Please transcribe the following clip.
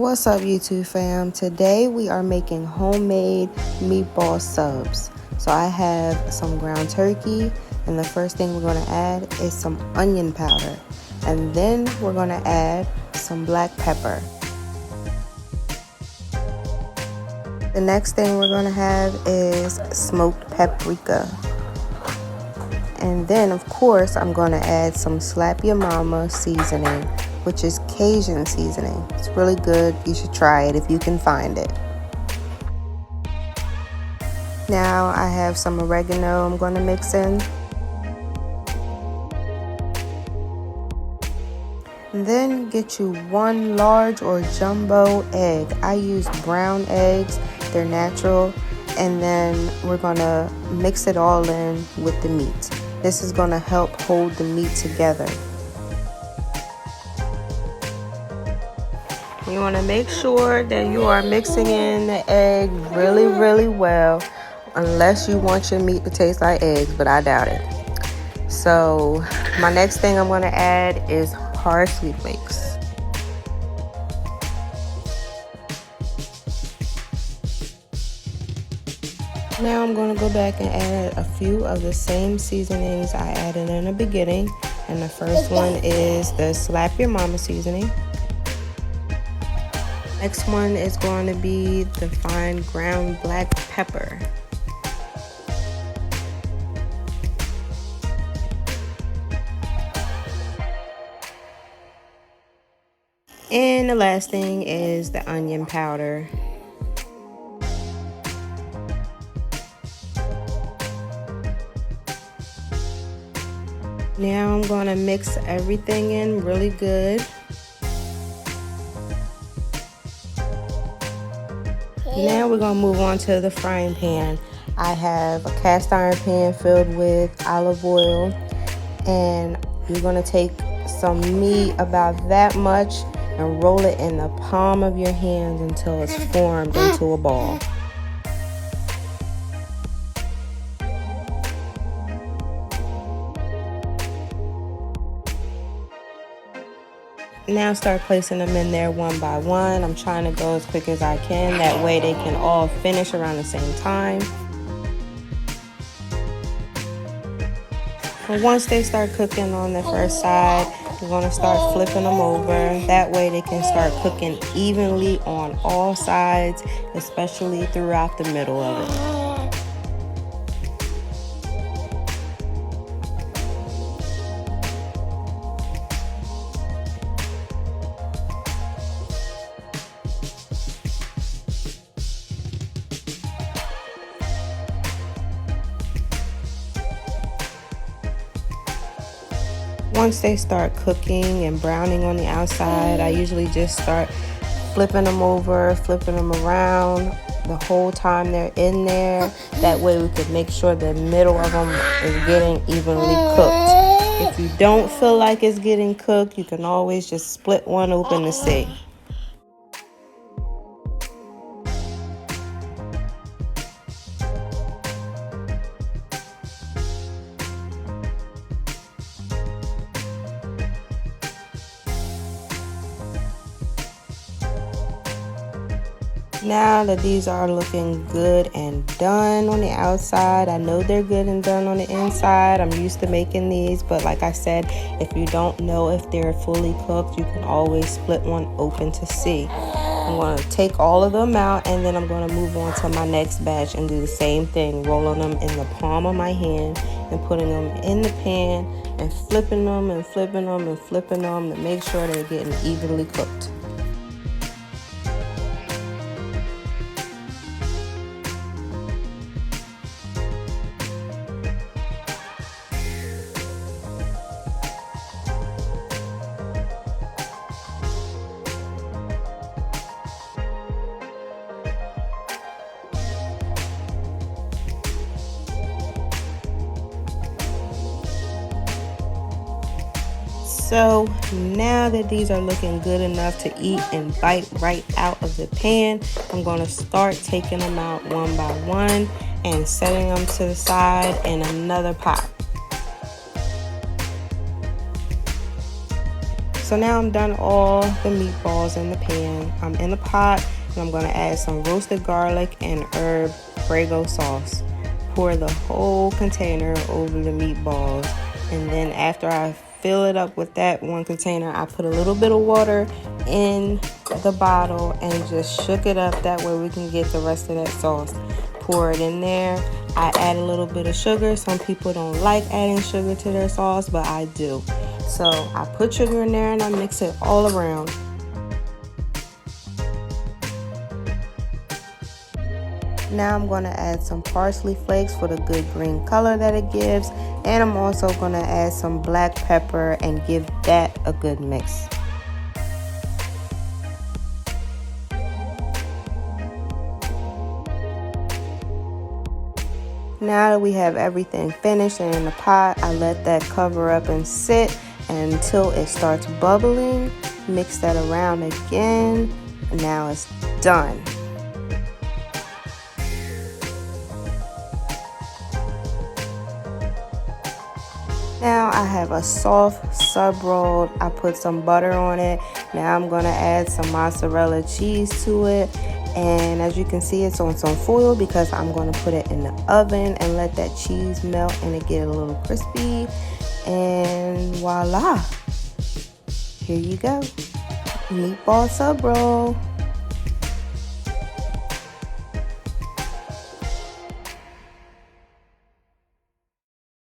What's up, YouTube fam? Today we are making homemade meatball subs. So I have some ground turkey, and the first thing we're going to add is some onion powder. And then we're going to add some black pepper. The next thing we're going to have is smoked paprika. And then, of course, I'm going to add some Slap Your Mama seasoning, which is Cajun seasoning. It's really good. You should try it if you can find it. Now I have some oregano I'm going to mix in. And then get you one large or jumbo egg. I use brown eggs. They're natural. And then we're going to mix it all in with the meat. This is going to help hold the meat together. You want to make sure that you are mixing in the egg really well, unless you want your meat to taste like eggs, but I doubt it. So my next thing I'm going to add is parsley flakes. Now I'm going to go back and add a few of the same seasonings I added in the beginning. And the first one is the Slap Your Mama seasoning. Next one is going to be the fine ground black pepper. And the last thing is the onion powder. Now I'm going to mix everything in really good. Now we're going to move on to the frying pan. I have a cast iron pan filled with olive oil, and you're going to take some meat, about that much, and roll it in the palm of your hand until it's formed into a ball. Now start placing them in there one by one. I'm trying to go as quick as I can. That way they can all finish around the same time. And once they start cooking on the first side, we're going to start flipping them over. That way they can start cooking evenly on all sides, especially throughout the middle of it. Once they start cooking and browning on the outside, I usually just start flipping them over, flipping them around the whole time they're in there. That way we can make sure the middle of them is getting evenly cooked. If you don't feel like it's getting cooked, you can always just split one open to see. Now that these are looking good and done on the outside, I know they're good and done on the inside. I'm used to making these, but like I said, if you don't know if they're fully cooked, you can always split one open to see. I'm going to take all of them out, and then I'm going to move on to my next batch and do the same thing, rolling them in the palm of my hand and putting them in the pan and flipping them and flipping them and flipping them to make sure they're getting evenly cooked. So now that these are looking good enough to eat and bite right out of the pan, I'm going to start taking them out one by one and setting them to the side in another pot. So now I'm done all the meatballs in the pan. I'm in the pot, and I'm gonna add some roasted garlic and herb Prego sauce. Pour the whole container over the meatballs, and then after I fill it up with that one container, I put a little bit of water in the bottle and just shook it up. That way we can get the rest of that sauce. Pour it in there. I add a little bit of sugar. Some people don't like adding sugar to their sauce, but I do. So I put sugar in there and I mix it all around. Now I'm going to add some parsley flakes for the good green color that it gives. And I'm also going to add some black pepper and give that a good mix. Now that we have everything finished and in the pot, I let that cover up and sit until it starts bubbling. Mix that around again. And now it's done. Now I have a soft sub roll. I put some butter on it. Now I'm going to add some mozzarella cheese to it. And as you can see, it's on some foil because I'm going to put it in the oven and let that cheese melt and it get a little crispy. And voila, here you go, meatball sub roll.